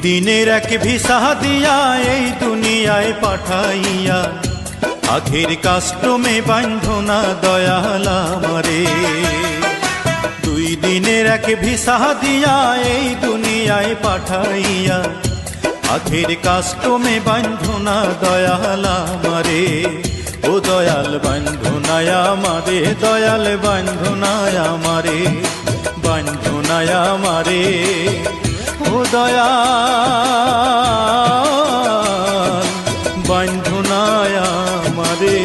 দিনের এক ভিসা দিয়া এই দুনিয়ায় পাঠাইয়া আখের কাস্টমে বান্ধনা দয়াল আমারে। 2 দিনের এক ভিসা দিয়া এই দুনিয়ায় পাঠাইয়া আখের কাস্টমে বান্ধনা দয়াল আমারে। ও দয়াল বান্ধনায় আমারে, দয়াল বান্ধনায় আমারে, বান্ধনায় আমারে। ও দয়াল বান্ধনায় আমারে।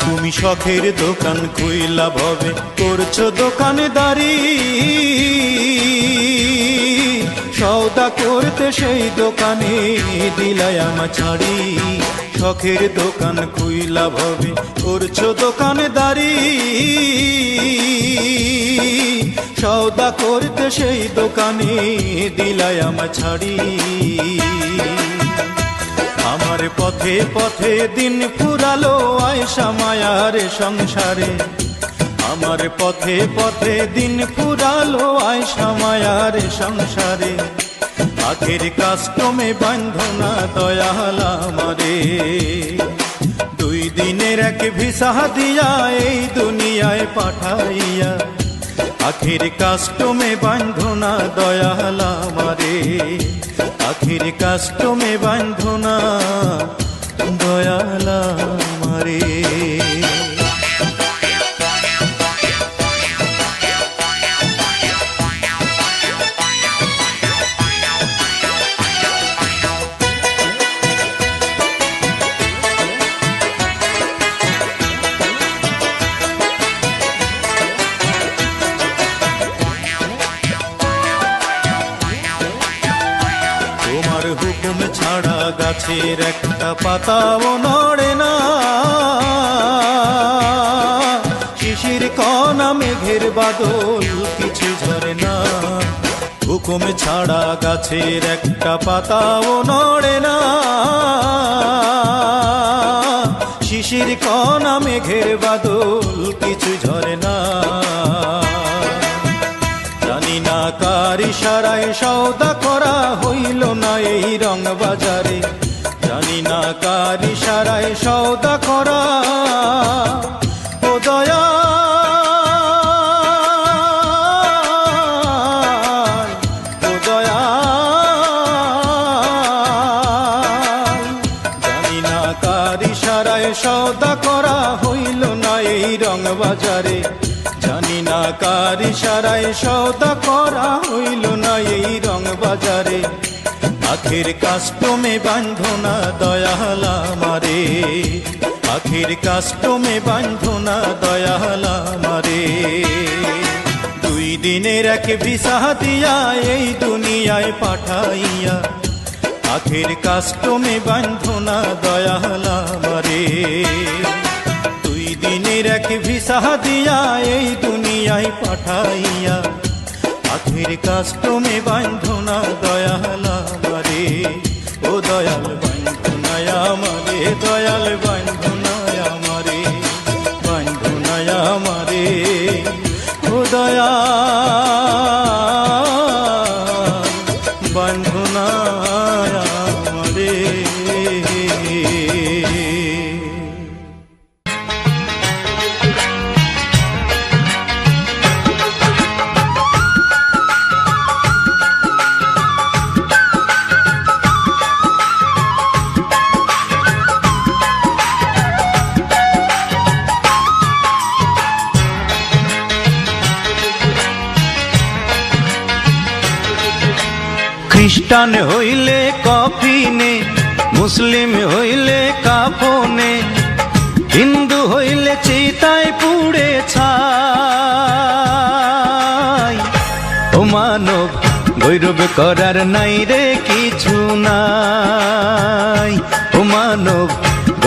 তুমি শখের দোকান খুইলা ভবে করছো দোকানদারি, সওদা করতে সেই দোকানে দিলাই আমার ছাড়ি। শখের দোকান খুইলা ভবে করছো দোকানদারি, সওদা করতে সেই দোকানে দিলাই আমার ছাড়ি। আমার পথে পথে দিন ফুরালো আয়সা মায়ার সংসারে, আমার পথে পথে দিন ফুরালো আয়সা মায়ার সংসারে। আখের কাস্টমে বান্ধনা দয়াল আমারে। 2 দিনের এক ভিসা দিয়া এই দুনিয়ায় পাঠাইয়া আখের কাস্টমে বান্ধনা দয়াল আমারে। আখের কাস্টমে বান্ধনা দয়াল আমারে। হুকুম ছাড়া গাছের একটা পাতাও নড়ে না, শিশির কণা মেঘের বাদল কিছু ঝরে না। হুকুম ছাড়া গাছের একটা পাতাও নড়ে না, শিশির কণা মেঘের বাদল কিছু ঝরে না। জানি না কার ইশারায় সওদা করা হইল না এই রং বাজারে, জানি না কার ইশারায় সওদা করা। ও দয়াল, ও দয়াল, জানি না কার ইশারায় সওদা করা হইল না এই রং বাজারে, জানি না কার ইশারায় সওদা করা হইল না এই রং বাজারে। আখের কাস্টমে বান্ধনা দয়াল আমারে, আখের কাস্টমে বান্ধনা দয়াল আমারে। 2 দিনের এক ভিসা দিয়া এই দুনিয়ায় পাঠাইয়া আখের কাস্টমে বান্ধনা দয়াল আমারে। 2 দিনের এক ভিসা দিয়া এই দুনিয়ায় পাঠাইয়া আখের কাস্টমে বান্ধনা দয়াল আমারে। ও দয়াল বান্ধনায় আমারে, দয়াল বান্ধনায় আমারে, বান্ধনায় আমারে। ও দয়াল বান্ধনায় আমারে। খ্রিস্টান হইলে কফিনে, মুসলিম হইলে কাফনে, হিন্দু হইলে চিতায় পুড়ে ছাই। ও মানব গৈরব করার নাই রে কিছু নাই, ও মানব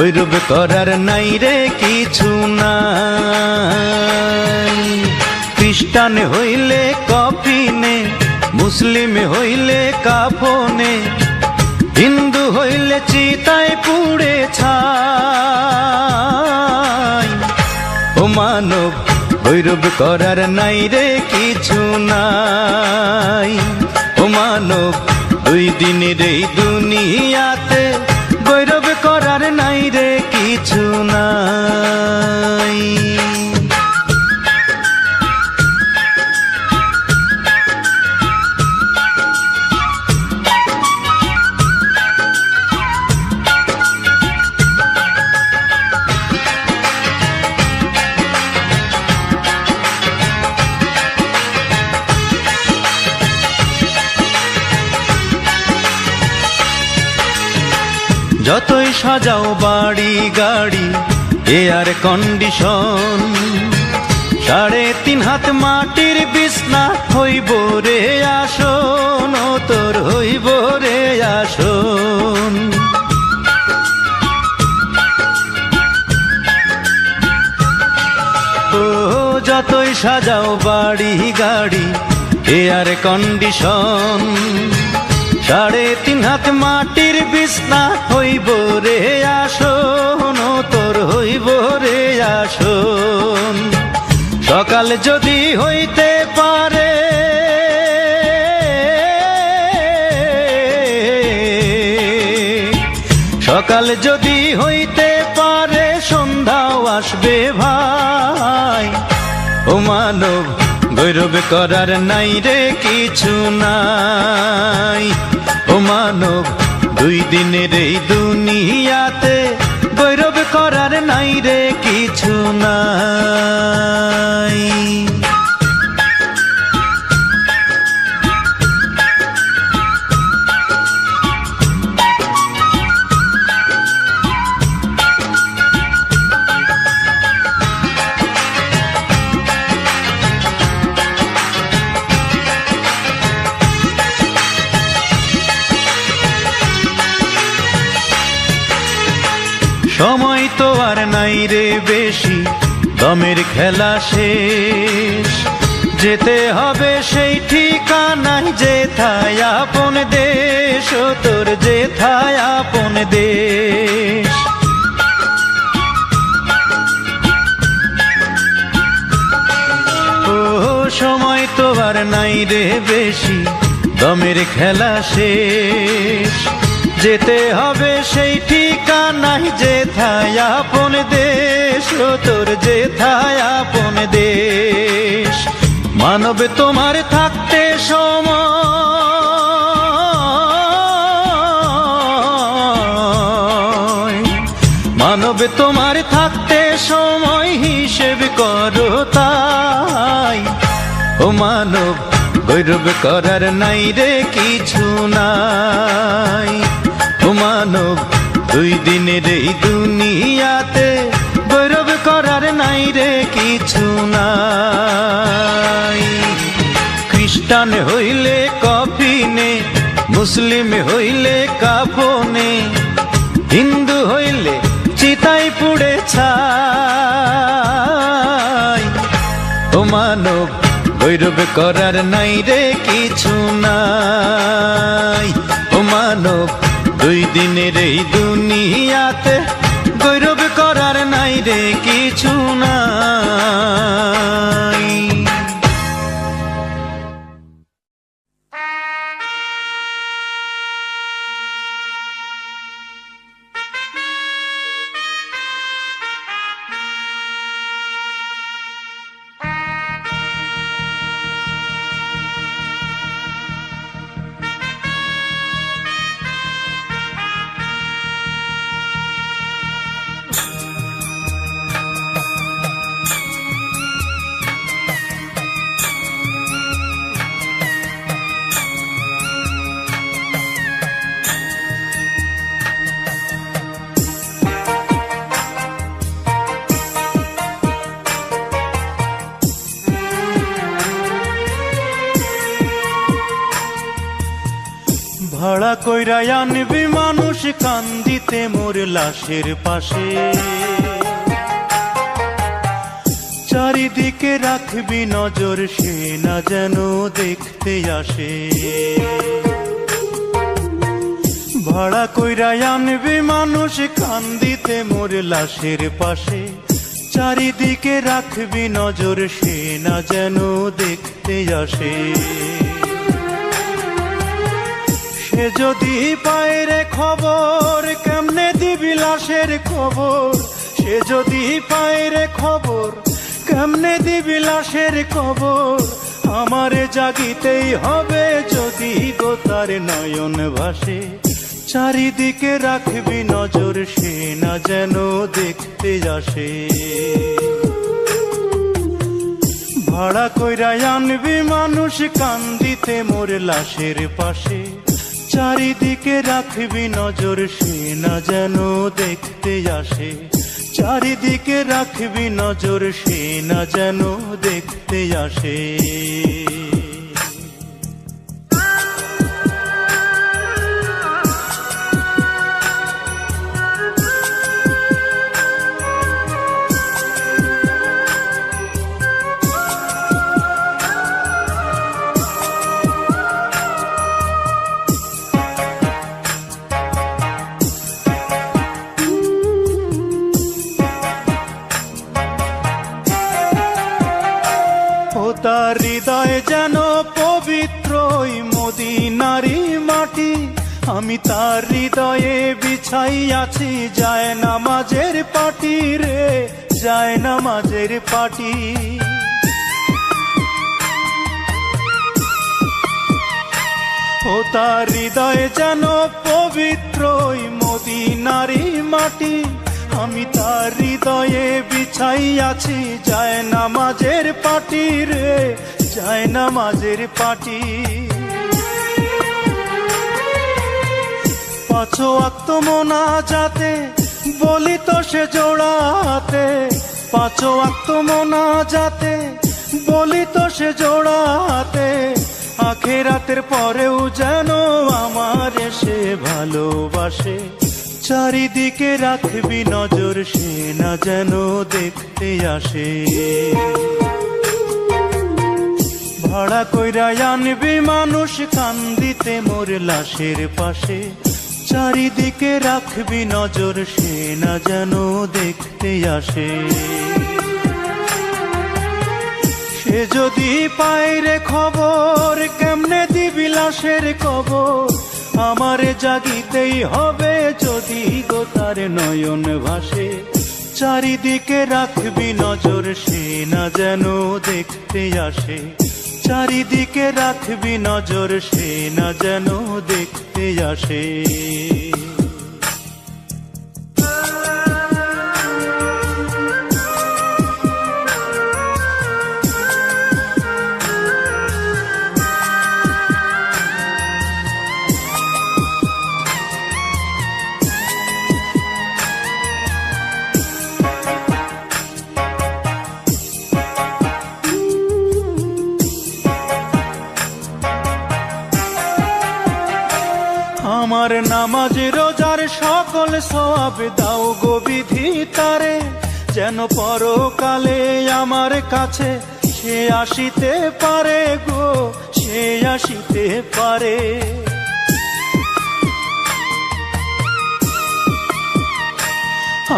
গৈরব করার নাই রে কিছু নাই। খ্রিস্টান হইলে কফিনে, মুসলিম হইলে কাফনে, হিন্দু হইলে চিতায় পুড়ে ছাই। ও মানব গৈরব করার নাই রে কিছু নাই। ও মানব দুই দিনের এই দুনিয়াতে গৈরব করার নাই রে কিছু নাই। যতই সাজাও বাড়ি গাড়ি এয়ার কন্ডিশন, 3.5 হাত মাটির বিছনা হইব রে আসন, ও তোর হইব রে আসন। ও যতই সাজাও বাড়ি গাড়ি এয়ার কন্ডিশন, 3.5 হাত মাটির বিছনা হইব রে আসন, ও তোর হইব রে আসন। সকাল যদি হইতে পারে, সকাল যদি হইতে পারে, সন্ধ্যাও আসবে ভাই। ও মানব গৈরব করার নাই রে কিছু নাই। ও মানব দুই দিনের এই দুনিয়াতে গৈরব করার নাই রে কিছু নাই। সময় তো আর নাই রে বেশি, দমের খেলা শেষ। যেতে হবে সেই ঠিকানায় যেথায় আপন দেশ, ও তোর যেথায় আপন দেশ। ও সময় তো আর নাই রে বেশি, দমের খেলা শেষ। যেতে হবে সেই ঠিকানায় যেথায় আপন দেশ, ও তোর যেথায় আপন দেশ। মানব তোমার থাকতে সময়, মানব তোমার থাকতে সময় হিসেব করো তাই। ও মানব গৈরব করার নাই রে কিছু নাই। ও মানব দুই দিনের এই দুনিয়াতে গৈরব করার নাই রে কিছু নাই। খ্রিস্টান হইলে কফিনে, মুসলিম হইলে কাফনে, হিন্দু হইলে চিতায় পুড়ে ছাই। ও মানব গৈরব করার নাই রে কিছু নাই। ও মানব দুই দিনের এই দুনিয়াতে গৈরব করার নাই রে কিছু নাই। ভাড়া কইরা আনবি মানুষ কান্দিতে মোর লাশের পাশে, চারিদিকে রাখবি নজর সে না যেন দেখতে আসে। ভাড়া কইরা আনবি মানুষ কান্দিতে মোর লাশের পাশে, চারিদিকে রাখবি নজর সে না যেন দেখতে আসে। সে যদি পায় রে খবর কেমনে দিবি লাশের খবর, সে যদি পায় রে খবর কেমনে দিবি লাশের খবর, আমারে জাগিতেই হবে যদি গো তার নয়ন ভাসে, চারিদিকে রাখবি নজর সে না যেন দেখতে আসে। ভাড়া কইরা আনবি মানুষ কান্দিতে মোর লাশের পাশে, চারিদিকে রাখবি নজর সে না যেন দেখতে আসে, চারিদিকে রাখবি নজর সে না যেন দেখতে আসে। তার হৃদয় যেন পবিত্র মদিনারি মাটি, আমি তার হৃদয়ে বিছাই আছি যায় নামাজের পাটি রে, যায় নামাজের পাটি। ও তার হৃদয় যেন পবিত্র মদিনারি মাটি, আমি তার হৃদয়ে বিছাই আছি যায় নামাজের পাটি রে, যায় নামাজের পাটি। পাঁচ ওয়াক্ত মোনাজাতে বলি তো সে জোড়াতে, পাঁচ ওয়াক্ত মোনাজাতে বলি তো সে জোড়াতে, আখিরাতের পরেও যেন আমার সে ভালোবাসে, চারিদিকে রাখবি নজর সে না যেন দেখতে আসে। ভাড়া কইরা আনবি মানুষ কান্দিতে মোর লাশের পাশে, চারিদিকে রাখবি নজর সে না যেন দেখতে আসে। সে যদি পায় রে খবর কেমনে দিবি লাশের খবর, আমারে জাগিতেই হবে যদি গো তার নয়ন ভাসে, চারিদিকে রাখবি নজর সে না যেন দেখতে আসে, চারিদিকে রাখবি নজর সে না যেন দেখতে আসে। আমার নামাজ রোজার সকল সওয়াব দাও গো বিধি তারে, যেন পরকালে আমার কাছে সে আসিতে পারে গো, সে আসিতে পারে।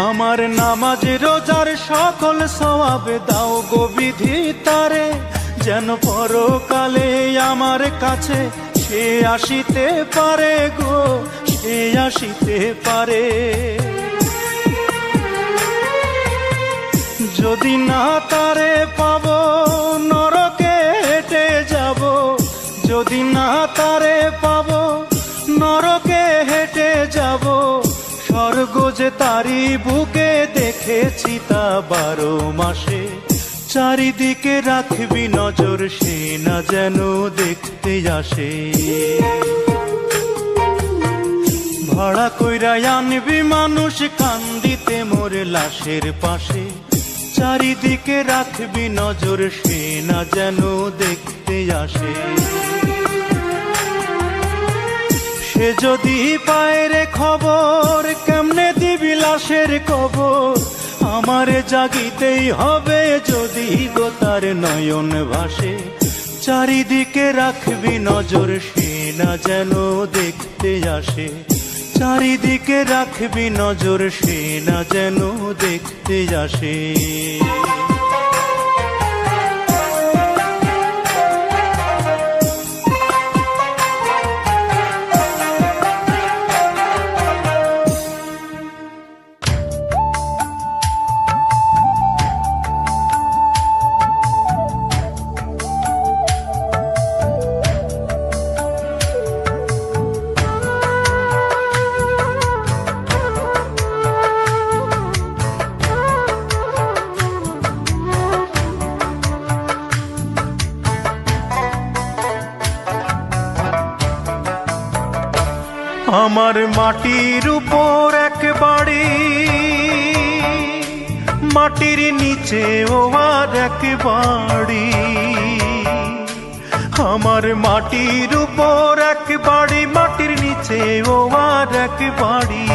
আমার নামাজ রোজার সকল সওয়াব দাও গো বিধি তারে, যেন পরকালে আমার কাছে সে আসিতে পারে গো, সে আসিতে পারে। যদি না তারে পাবো নরকে হেঁটে যাব, যদি না তারে পাবো নরকে হেঁটে যাব, স্বর্গ যে তারি বুকে দেখেছি তা 12 মাসে, চারিদিকে রাখবি নজর সে না যেন দেখতে আসে। ভাড়া কইরা আনবি মানুষ কান্দিতে মোর লাশের পাশে, চারিদিকে রাখবি নজর সে না যেন দেখতে আসে। সে যদি পায় রে খবর, কেমনে দিবি লাশের কবর? আমারে জাগিতেই হবে যদি গো তার নয়ন ভাসে। চারিদিকে রাখবি নজর, সে না যেন দেখতে আসে। চারিদিকে রাখবি নজর, সে না যেন দেখতে আসে। আমার মাটির উপর এক বাড়ি, মাটির নিচে ও আর এক বাড়ি। আমার মাটির উপর এক বাড়ি, মাটির নিচে ও আর এক বাড়ি।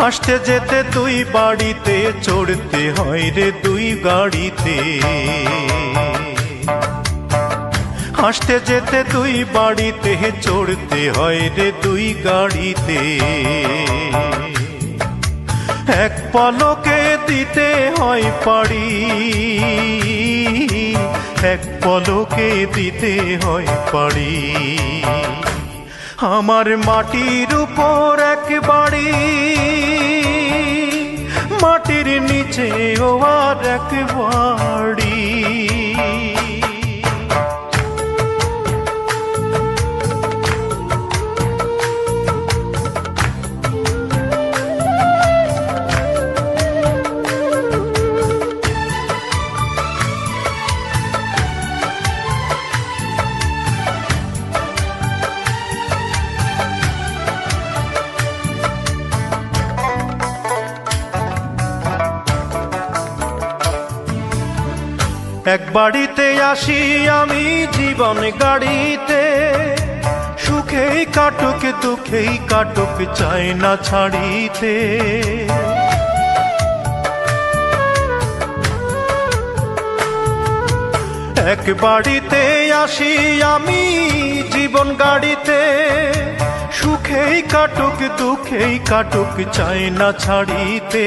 আসতে যেতে দুই বাড়িতে, চড়তে হয় রে দুই গাড়িতে। আসতে যেতে দুই বাড়িতে, চড়তে হয় রে দুই গাড়িতে। এক পলকে দিতে হয় পাড়ি, এক পলকে দিতে হয় পাড়ি। আমার মাটির উপর এক বাড়ি, মাটির নিচে ও আর এক বাড়ি। এক বাড়িতে আসি আমি জীবন গাড়িতে, সুখেই কাটুক দুঃখেই কাটুক চাই না ছাড়িতে। এক বাড়িতে আসি আমি জীবন গাড়িতে, সুখেই কাটুক দুঃখেই কাটুক চাই না ছাড়িতে।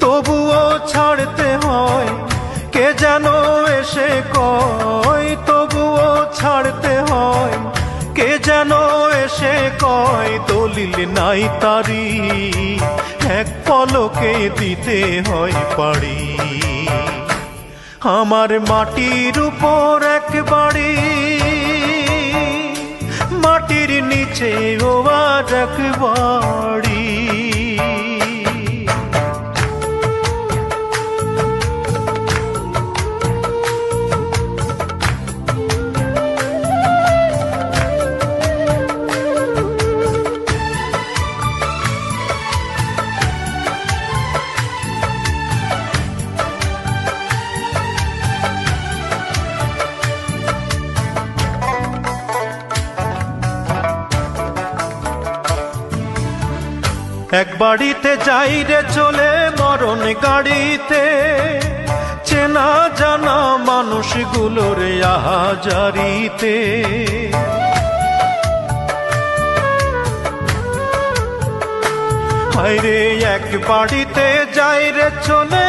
তবুও ছাড়তে হয় কে যেন এসে কয়, তবুও ছাড়তে হয় কে যেন এসে কয়। দলিল নাই তারি, এক পলকে দিতে হয় পাড়ি। আমার মাটির উপর এক বাড়ি, মাটির নিচে ও আর এক বাড়ি। এক বাড়িতে যাই রে চলে মরণ গাড়িতে, চেনা জানা মানুষগুলোর আহাজারিতে। হায়রে এক বাড়িতে যাই রে চলে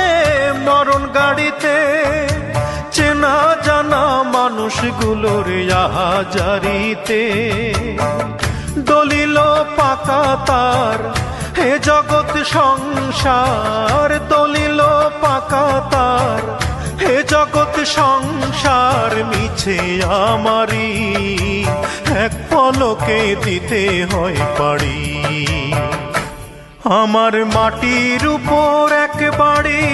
মরণ গাড়িতে, চেনা জানা মানুষগুলোর আহাজারিতে। দলিল পাকা তার হে জগৎ সংসার, দলিল পাকা তার হে জগৎ সংসার। মিছে আমারি এক পলকে দিতে হয় পাড়ি। আমার মাটির উপর এক বাড়ি,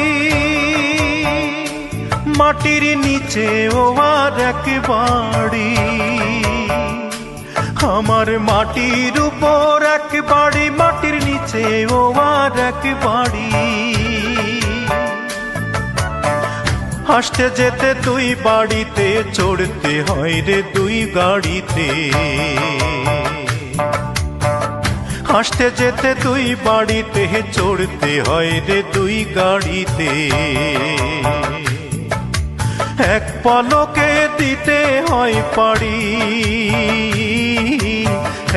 মাটির নিচে ও আর এক বাড়ি। আমার মাটির উপর এক বাড়ি, মাটির নিচে ও আর এক বাড়ি। হাসতে যেতে তুই বাড়িতে, চড়তে হয় রে দুই গাড়িতে। হাসতে যেতে তুই বাড়িতে, চড়তে হয় রে দুই গাড়িতে। এক পলকে দিতে হয় পাড়ি,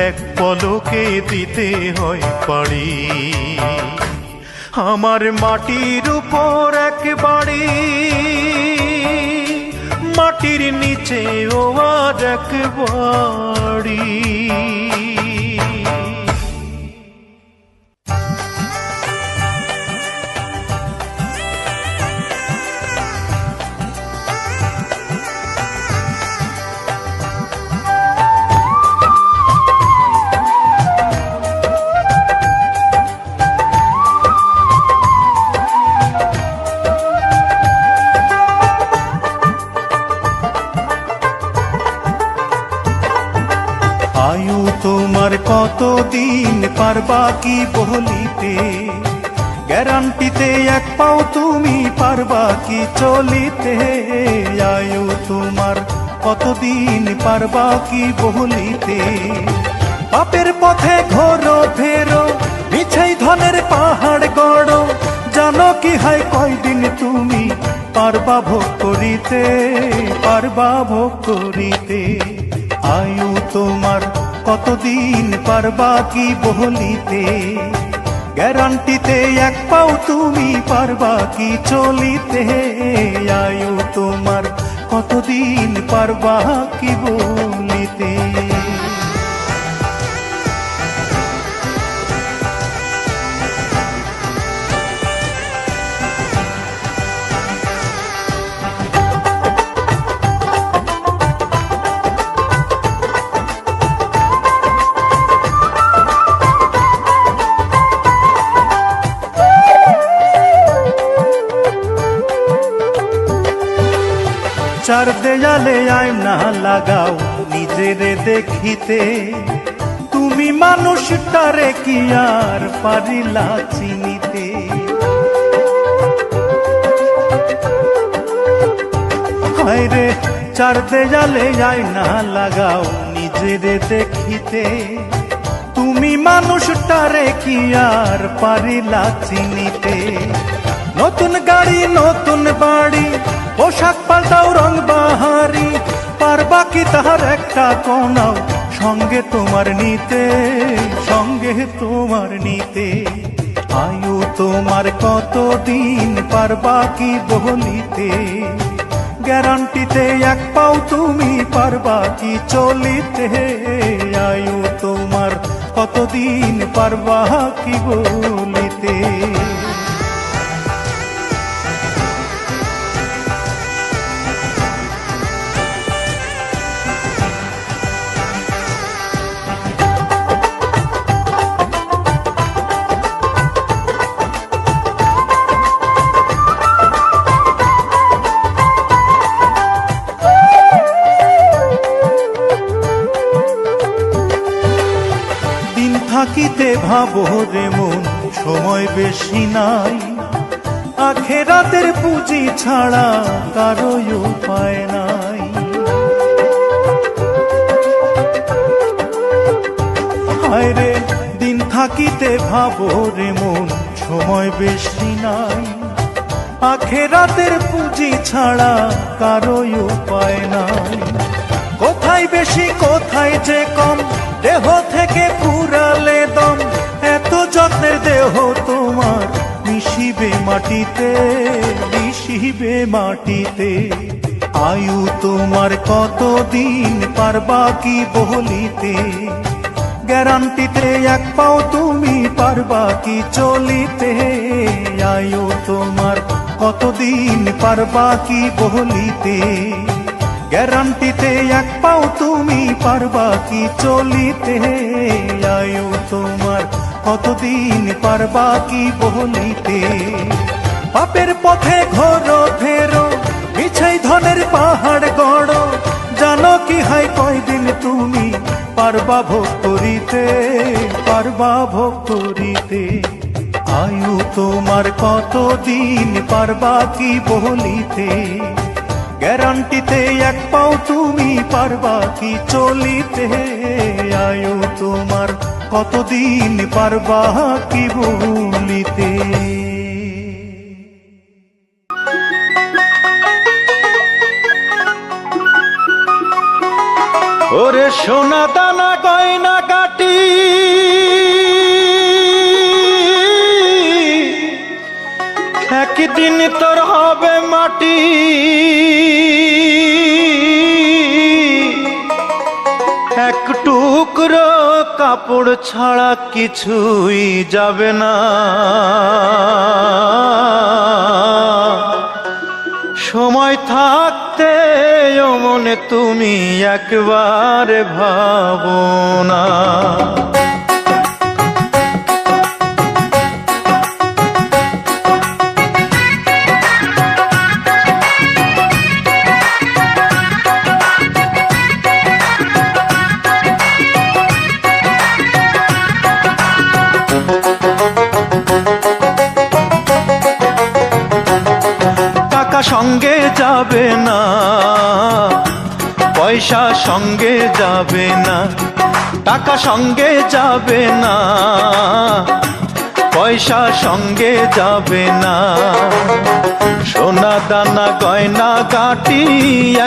এক পলকে দিতে হয় পাড়ি। আমার মাটির উপর এক বাড়ি, মাটির নিচে ও আর এক বাড়ি। আয়ু তোমার কতদিন পারবা কি বলিতে, গ্যারান্টিতে এক পাও তুমি পারবা কি চলিতে। আয়ু তোমার কতদিন পারবা কি বলিতে, পাপের পথে ঘোরো ফেরো, মিছাই ধনের পাহাড় গড়ো। জানো কি হয় কয়দিন তুমি পারবা ভোগ করিতে, পারবা ভোগ করিতে। আয়ু তোমার কতদিন পারবা কি বলিতে, গ্যারান্টিতে এক পাও তুমি পারবা কি চলিতে। আয়ু তোমার কতদিন পারবা কি বলিতে। চার দেয়ালে আয়না লাগাও নিজেরে দেখিতে, তুমি মানুষটারে কি আর পারিলা চিনিতে। হায়রে চার দেয়ালে আয়না লাগাও নিজেরে দেখিতে, তুমি মানুষটারে কি আর পারিলা চিনিতে। নতুন গাড়ি নতুন বাড়ি, পোশাক পাল্টাও রং বাহারি, পারবা কি তাহার একটা কোনাও সঙ্গে তোমার নিতে, সঙ্গে তোমার নিতে। আয়ু তোমার কতদিন পারবা কি বলিতে, গ্যারান্টিতে এক পাও তুমি পারবা কি চলিতে। আয়ু তোমার কতদিন পারবা কি বলিতে। থাকিতে ভাবো রে মন সময় বেশি নাই, আখেরাতের পুঁজি ছাড়া কারো উপায় নাই। হায়রে দিন থাকিতে ভাবো রে মন সময় বেশি নাই, আখেরাতের পুঁজি ছাড়া কারো উপায় নাই। কোথায় বেশি কোথায় যে কম, দেহ থেকে পুরালে দম, এত যত্নের দেহ তোমার মিশিবে মাটিতে, মিশিবে মাটিতে। আয়ু তোমার কতদিন পারবা কি বলিতে, গ্যারান্টিতে এক পাও তুমি পারবা কি চলিতে। আয়ু তোমার কতদিন পারবা কি বলিতে, গ্যারান্টিতে এক পাও তুমি পারবা কি চলিতে। আয়ু তোমার কতদিন পারবা কি বলিতে, পাপের পথে ঘোরো ফেরো, মিছাই ধনের পাহাড় গড়ো। জানো কি হয় কয়দিন তুমি পারবা ভোগ করিতে, পারবা ভোগ করিতে। আয়ু তোমার কতদিন পারবা কি বলিতে, গ্যারান্টিতে এক পাও তুমি পারবা কি চলিতে, আয়ু তোমার কতদিন পারবা কি বলিতে। ওরে সোনা দানা গয়না গাটি একদিন তোর হবে মাটি, এক টুকরো কাপড় ছাড়া কিছুই যাবে না, সময় থাকতে ও মনে তুমি একবার ভাবো না। টাকা সঙ্গে যাবে না, পয়সা সঙ্গে যাবে না, টাকা সঙ্গে যাবে না, পয়সা সঙ্গে যাবে না, সোনা দানা গয়না গাটি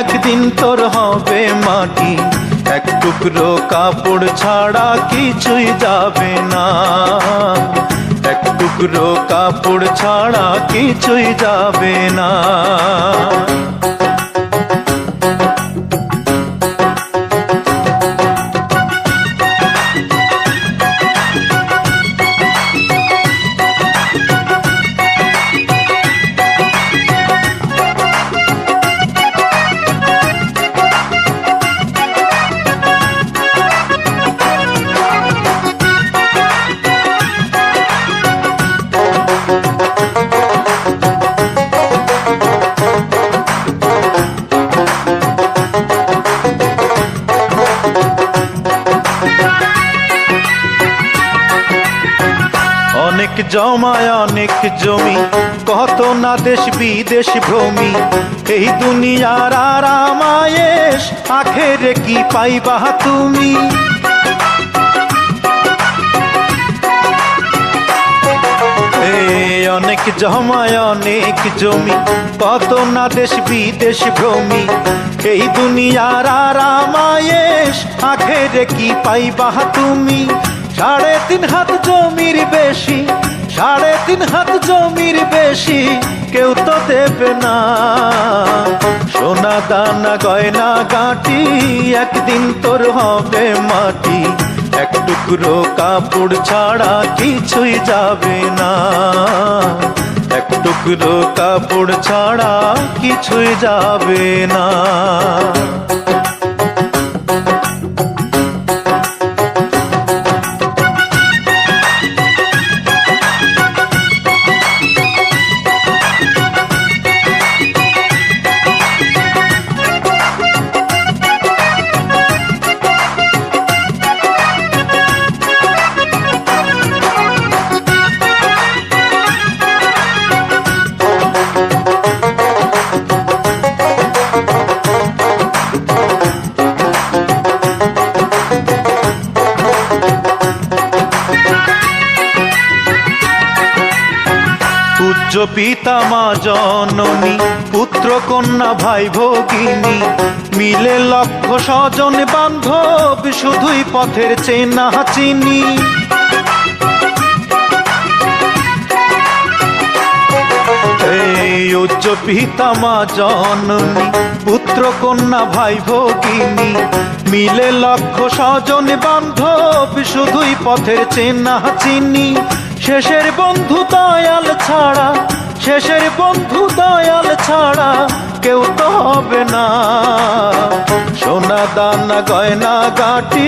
একদিন তোর হবে মাটি, এক টুকরো কাপড় ছাড়া কিছুই যাবে না, এক টুকরো কাপড় ছাড়া কিছুই যাবে না। অনেক জমায় অনেক জমি, কত না দেশ বিদেশ ভ্রমি, এই দুনিয়ার আরামায়েশ আখেরে কি পাইবা তুমি। অনেক জমায় অনেক জমি, কত না দেশ বিদেশ ভ্রমি, এই দুনিয়ার আরামায়েশ আখেরে কি পাইবা তুমি। 3.5 হাত জমির বেশি, 3.5 হাত জমির বেশি কেউ তো দেবে না, সোনা দানা গয়না গাটি একদিন তোর হবে মাটি, এক টুকরো কাপড় ছাড়া কিছুই যাবে না, এক টুকরো কাপড় ছাড়া কিছুই যাবে না। পূজ্য পিতা মা জননী, পুত্র কন্যা ভাই ভগিনী, মিলে লক্ষ স্বজন বান্ধব, শুধুই পথের চেনা চিনি। উচ্চ পিতা মা জননী, পুত্র কন্যা ভাই ভগিনী, মিলে লক্ষ স্বজন বান্ধব, শুধুই পথের চেনা চিনি। শেষের বন্ধু দয়াল ছাড়া, শেষের বন্ধু দয়াল ছাড়া কেউ তো হবে না, সোনা দানা গয়না গাটি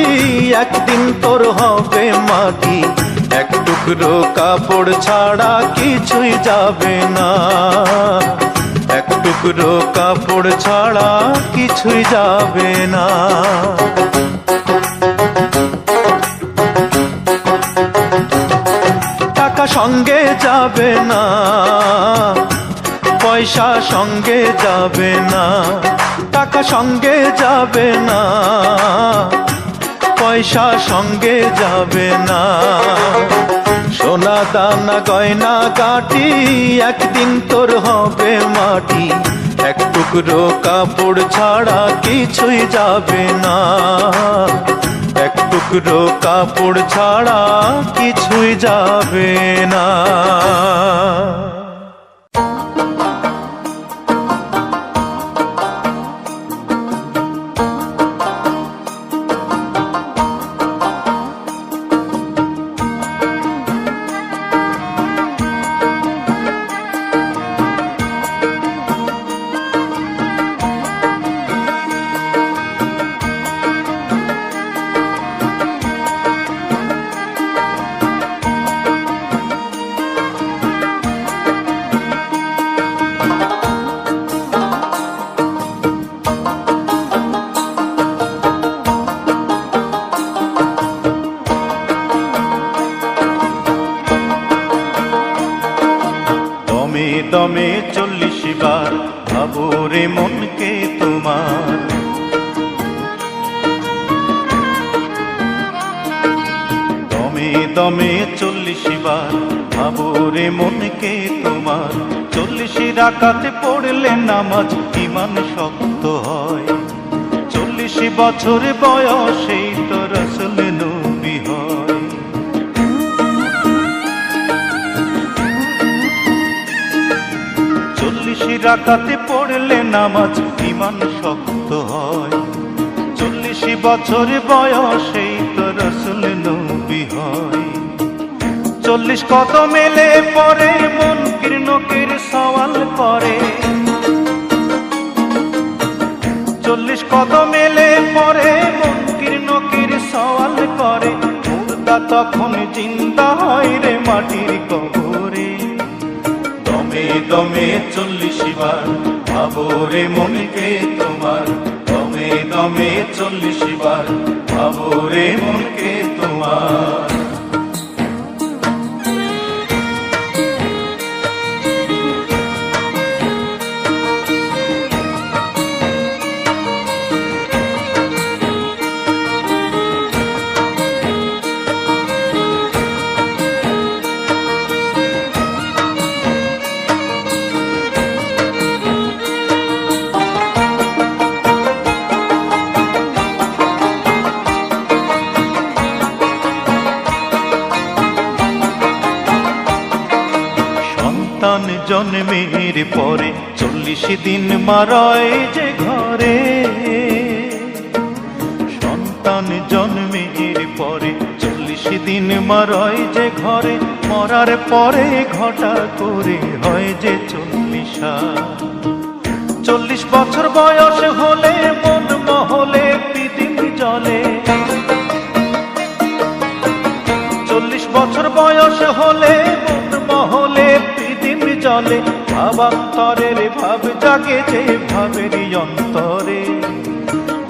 একদিন তোর হবে মাটি, এক টুকরো কাপড় ছাড়া কিছুই যাবে না, এক টুকরো কাপড় ছাড়া কিছুই যাবে না। টাকা সঙ্গে যাবে না, পয়সা সঙ্গে যাবে না, টাকা সঙ্গে যাবে না, পয়সা সঙ্গে যাবে না। সোনা দানা গয়না গাটি একদিন তোর হবে মাটি, এক টুকরো কাপড় ছাড়া কিছুই যাবে না, এক টুকরো কাপড় ছাড়া কিছুই যাবে না। দমে 40 বার ভাবো রে মনকে তোমার, দমে দমে 40 বার ভাবো রে মনকে তোমার। 40 রাকাতে পড়লে নামাজ ঈমান শক্ত হয়, 40 বছর বয়সেই তো রাসূল নবী হয়। 40 রাকাতে পড়লে নামাজ ঈমান শক্ত হয়, 40 বছর বয়সেই তো রাসূল নবী হয়। 40 কদম মেলে পরে মুনকির নকির সওয়াল করে, 40 কদম মেলে পরে মুনকির নকির সওয়াল করে। মুর্দা তখন জিন্দা হয় রে মাটির কবরে, দমে দমে 40 বার ভাবো রে মনকে তোমার, দমে দমে 40 বার ভাবো রে মনকে তোমার। সন্তান জন্মের পরে 40 দিন মারয় যে ঘরে, সন্তান জন্মের পরে 40 দিন মারয় যে ঘরে। মরার পরে ঘটা করে হয় যে 40 বছর বয়স হলে মন মহলে পৃথিবী জলে, 40 বছর বয়স হলে মন মহলে পৃথিবী জলে। ভাবান্তরের ভাব জাগে যে ভাবেরই অন্তরে,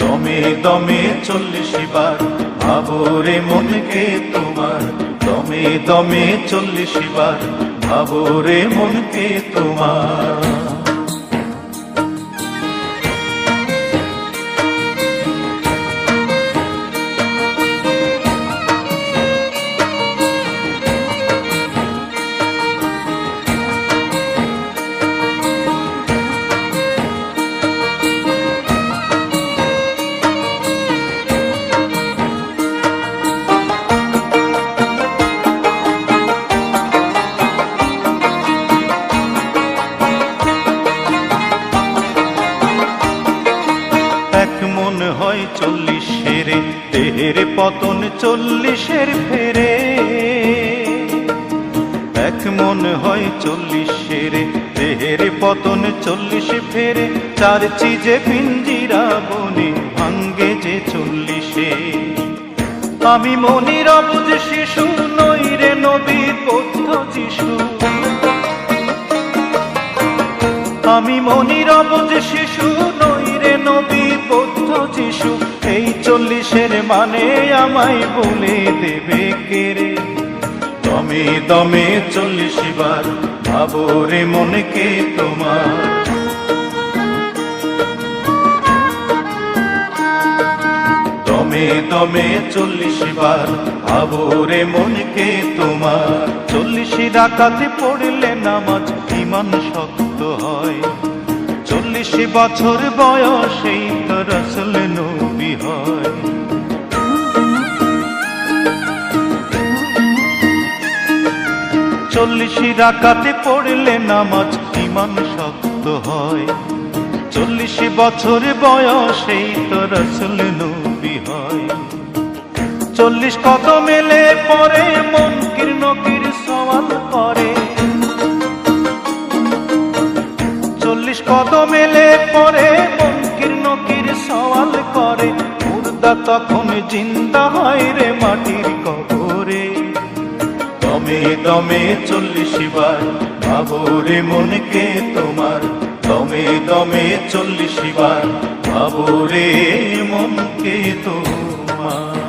দমে দমে 40 বার ভাবো রে মনকে তোমার, দমে দমে 40 বার ভাবো রে মনকে তোমার। হয় 40 দেহের পতন 40 ফেরে, এক মন হয় 40 দেহের পতন 40 ফেরে। 4 চিজে পিঞ্জিরা বনে ভাঙ্গে যে 40। আমি মনির অবুঝ শিশু নই রে নবীর বৌদ্ধ যিশু, আমি মনির অবুঝ শিশু নই রে নবীর বৌদ্ধ যিশু। এই 40 মানে আমায় বলে দেবে কে রে, দমে দমে 40 বার ভাবো রে মনকে তোমার। দমে দমে 40 বার ভাবো রে মনকে তোমার। 40 রাকাতে পড়লে নামাজ ঈমান শক্ত হয়। 40 বছর বয়সেই তো রাসূল নবী হয়। 40 রাকাতে পড়লে নামাজ ঈমান শক্ত হয়। 40 বছর বয়সেই তো রাসূল নবী হয়। 40 কদম এলে পরে মুনকির নকির সওয়াল করে। 40 কদম এলে পরে মুনকির নকির সওয়াল করে। মুর্দা তখন জিন্দা হয় রে মাটির কবরে। দমে দমে 40 বার ভাবো রে মনকে তোমার। দমে দমে 40 বার ভাবো রে মনকে তোমার।